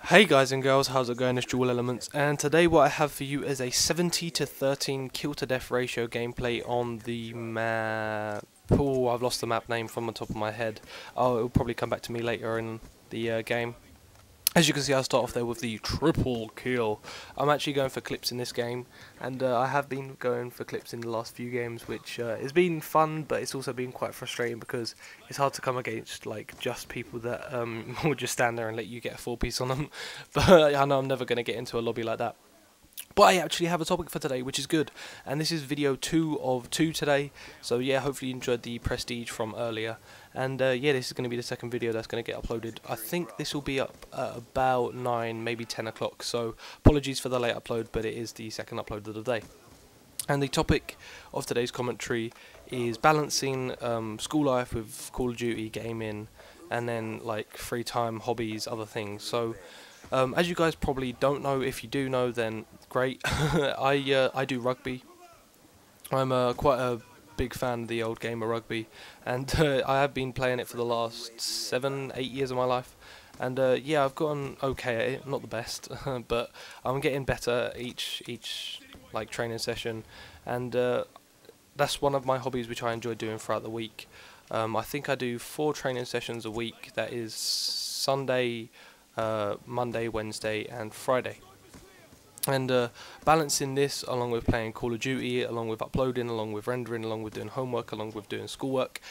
Hey guys and girls, how's it going? It's Dual Elements, and today what I have for you is a 70-13 kill to death ratio gameplay on the map. Oh, I've lost the map name from the top of my head. Oh, it'll probably come back to me later in the game. As you can see, I start off there with the triple kill. I'm actually going for clips in this game, and I have been going for clips in the last few games, which has been fun, but it's also been quite frustrating because it's hard to come against like just people that will just stand there and let you get a 4-piece on them. But I know I'm never going to get into a lobby like that. But I actually have a topic for today, which is good, and this is video 2 of 2 today, so yeah, hopefully you enjoyed the prestige from earlier, and yeah, this is going to be the second video that's going to get uploaded. I think this will be up at about 9, maybe 10 o'clock, so apologies for the late upload, but it is the second upload of the day. And the topic of today's commentary is balancing school life with Call of Duty, gaming, and then like free time, hobbies, other things. So as you guys probably don't know, if you do know then great, I do rugby. I'm quite a big fan of the old game of rugby, and I have been playing it for the last 7-8 years of my life, and yeah, I've gotten okay at it, not the best, but I'm getting better each like training session, and that's one of my hobbies which I enjoy doing throughout the week. I think I do 4 training sessions a week, that is Sunday, Monday, Wednesday and Friday. And balancing this along with playing Call of Duty, along with uploading, along with rendering, along with doing homework, along with doing schoolwork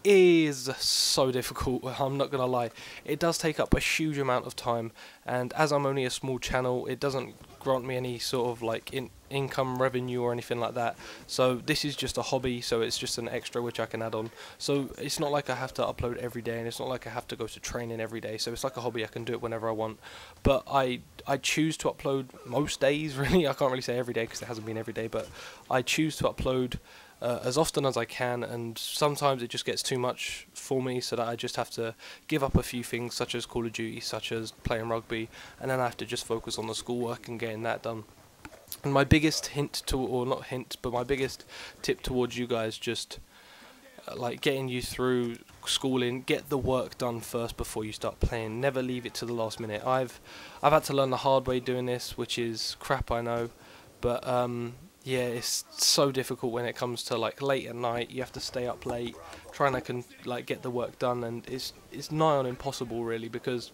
is so difficult. I'm not gonna lie, it does take up a huge amount of time, and as I'm only a small channel, it doesn't grant me any sort of like income revenue or anything like that. So this is just a hobby, so it's just an extra which I can add on. So it's not like I have to upload every day, and it's not like I have to go to training every day, so it's like a hobby. I can do it whenever I want, but I choose to upload most days. Really, I can't really say every day because it hasn't been every day, but I choose to upload as often as I can, and sometimes it just gets too much for me, so that I just have to give up a few things such as Call of Duty, such as playing rugby, and then I have to just focus on the schoolwork and getting that done. And my biggest hint to, or not hint, but my biggest tip towards you guys, just like getting you through schooling, get the work done first before you start playing. Never leave it to the last minute. I've had to learn the hard way doing this, which is crap, I know, but yeah, it's so difficult when it comes to like late at night. You have to stay up late trying to like get the work done, and it's nigh on impossible really, because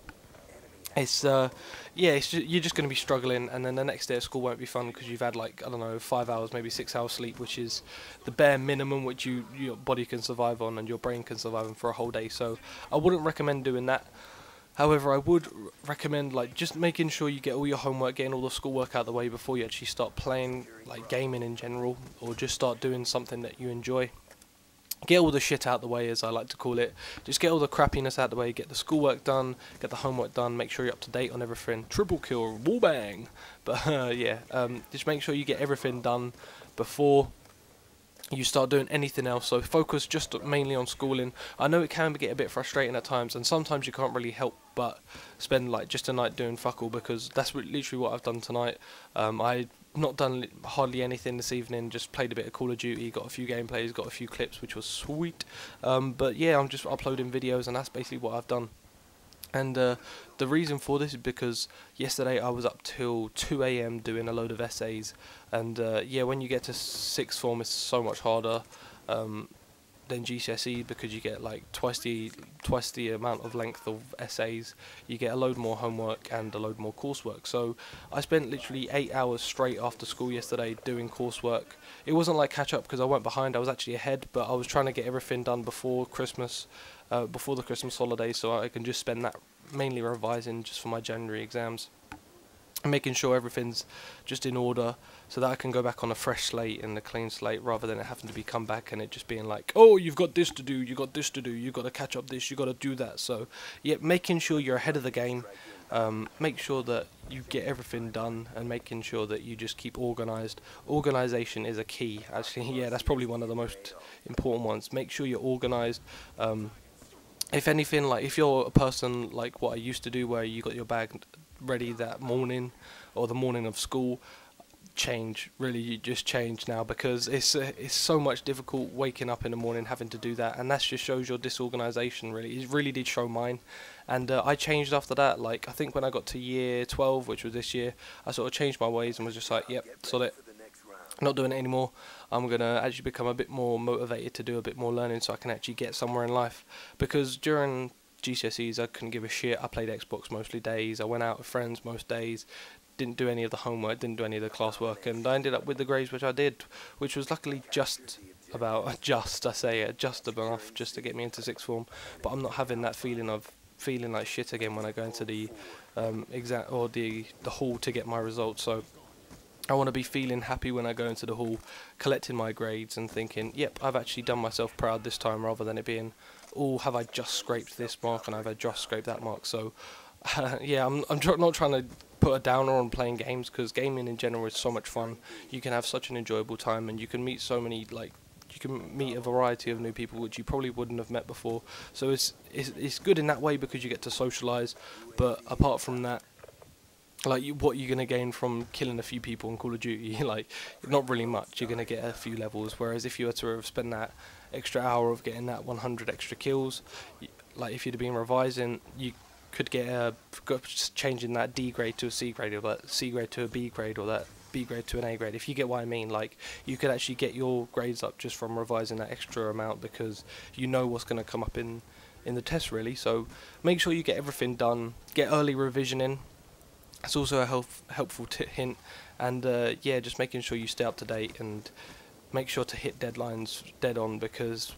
it's yeah, you're just going to be struggling, and then the next day at school won't be fun because you've had like, I don't know, 5 hours, maybe 6 hours sleep, which is the bare minimum which your body can survive on and your brain can survive on for a whole day. So I wouldn't recommend doing that. However, I would recommend like just making sure you get all your homework, getting all the schoolwork out of the way before you actually start playing, like gaming in general, or just start doing something that you enjoy. Get all the shit out the way, as I like to call it. Just get all the crappiness out the way, get the schoolwork done, get the homework done, make sure you're up to date on everything. Triple kill, wall bang! But yeah, just make sure you get everything done before you start doing anything else. So focus just mainly on schooling. I know it can get a bit frustrating at times, and sometimes you can't really help but spend like just a night doing fuck all, because that's literally what I've done tonight. I've not done hardly anything this evening, just played a bit of Call of Duty, got a few gameplays, got a few clips, which was sweet. But yeah, I'm just uploading videos, and that's basically what I've done. And the reason for this is because yesterday I was up till 2 AM doing a load of essays, and yeah, when you get to sixth form, it's so much harder than GCSE, because you get like twice the amount of length of essays, you get a load more homework and a load more coursework. So I spent literally 8 hours straight after school yesterday doing coursework. It wasn't like catch up because I went behind, I was actually ahead, but I was trying to get everything done before Christmas, before the Christmas holidays, so I can just spend that mainly revising just for my January exams, and making sure everything's just in order, so that I can go back on a fresh slate and a clean slate, rather than it having to be come back and it just being like, oh, you've got this to do, you got this to do, you got to catch up this, you got to do that. So yeah, making sure you're ahead of the game, make sure that you get everything done, and making sure that you just keep organised. Organisation is a key, actually. Yeah, that's probably one of the most important ones. Make sure you're organised. If anything, like if you're a person like what I used to do, where you got your bag ready that morning or the morning of school, change. Really, you just change now, because it's so much difficult waking up in the morning having to do that, and that just shows your disorganization. Really, it really did show mine. And I changed after that. Like, I think when I got to year 12, which was this year, I sort of changed my ways and was just like, yep, sod it, not doing it anymore. I'm gonna actually become a bit more motivated to do a bit more learning, so I can actually get somewhere in life. Because during GCSEs I couldn't give a shit. I played Xbox mostly days, I went out with friends most days, didn't do any of the homework, didn't do any of the classwork, and I ended up with the grades which I did, which was luckily just enough just to get me into sixth form. But I'm not having that feeling of feeling like shit again when I go into the exam or the hall to get my results. So I want to be feeling happy when I go into the hall, collecting my grades and thinking, yep, I've actually done myself proud this time, rather than it being, oh, have I just scraped this mark and have I just scraped that mark. So yeah, I'm not trying to put a downer on playing games, because gaming in general is so much fun. You can have such an enjoyable time, and you can meet so many, like, you can meet a variety of new people which you probably wouldn't have met before. So it's good in that way, because you get to socialise. But apart from that, like, what you're gonna gain from killing a few people in Call of Duty, like, not really much. You're gonna get a few levels, whereas if you were to spend that extra hour of getting that 100 extra kills, like, if you'd have been revising, you could get changing that D grade to a C grade, or that C grade to a B grade, or that B grade to an A grade, if you get what I mean. Like, you could actually get your grades up just from revising that extra amount, because you know what's going to come up in the test, really. So make sure you get everything done, get early revision in. It's also a helpful hint. And yeah, just making sure you stay up to date and make sure to hit deadlines dead on, because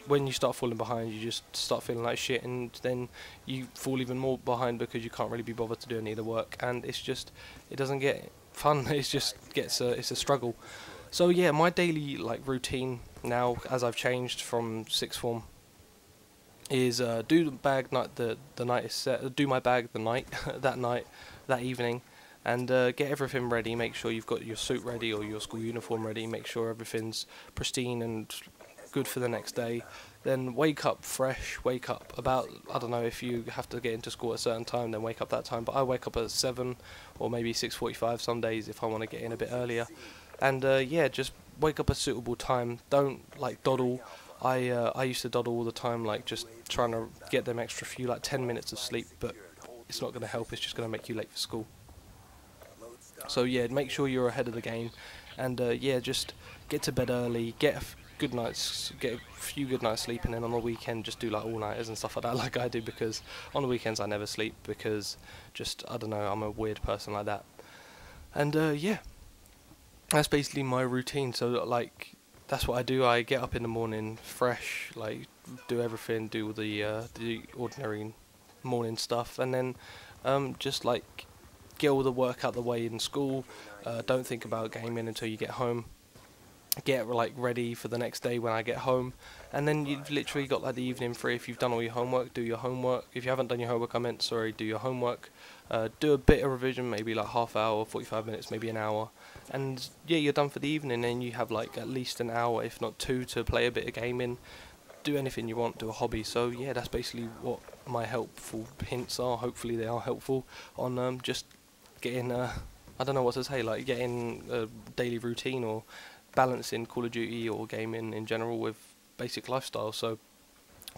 when you start falling behind, you just start feeling like shit, and then you fall even more behind because you can't really be bothered to do any of the work, and it doesn't get fun. It's a struggle. So yeah, my daily, like, routine now, as I've changed from sixth form, is do the bag the night is set. Do my bag the night that evening, and get everything ready. Make sure you've got your suit ready or your school uniform ready. Make sure everything's pristine and good for the next day. Then wake up fresh. Wake up about, I don't know, if you have to get into school at a certain time, then wake up that time. But I wake up at 7 or maybe 6:45 some days if I want to get in a bit earlier. And yeah, just wake up a suitable time. Don't, like, dawdle. I used to dawdle all the time, like, just trying to get them extra few, like, 10 minutes of sleep, but it's not going to help. It's just going to make you late for school. So yeah, make sure you're ahead of the game, and yeah, just get to bed early, get a few good nights sleep, and then on the weekend just do, like, all-nighters and stuff like that, like I do, because on the weekends I never sleep, because just, I don't know, I'm a weird person like that. And yeah, that's basically my routine. So, like, that's what I do. I get up in the morning fresh, like, do everything, do the ordinary morning stuff, and then just, like, get all the work out the way in school. Don't think about gaming until you get home. Get, like, ready for the next day when I get home, and then you've literally got, like, the evening free. If you've done all your homework, do your homework. If you haven't done your homework, do your homework. Do a bit of revision, maybe like half hour, 45 minutes, maybe an hour, and yeah, you're done for the evening. And you have, like, at least an hour, if not two, to play a bit of gaming, do anything you want, do a hobby. So yeah, that's basically what my helpful hints are. Hopefully they are helpful on just getting I don't know what to say, like, getting a daily routine, or balancing Call of Duty or gaming in general with basic lifestyle. So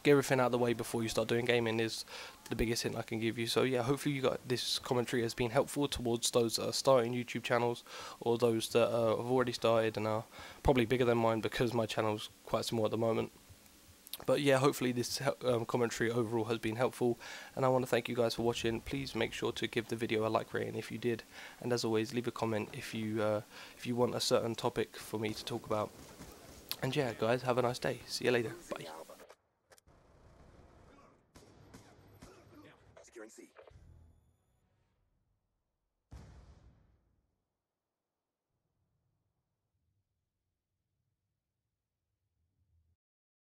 get everything out of the way before you start doing gaming is the biggest hint I can give you. So yeah, hopefully this commentary has been helpful towards those that are starting YouTube channels, or those that have already started and are probably bigger than mine, because my channel's quite small at the moment. But yeah, hopefully this commentary overall has been helpful, and I want to thank you guys for watching. Please make sure to give the video a like rating if you did, and as always, leave a comment if you want a certain topic for me to talk about. And yeah, guys, have a nice day. See you later. Bye.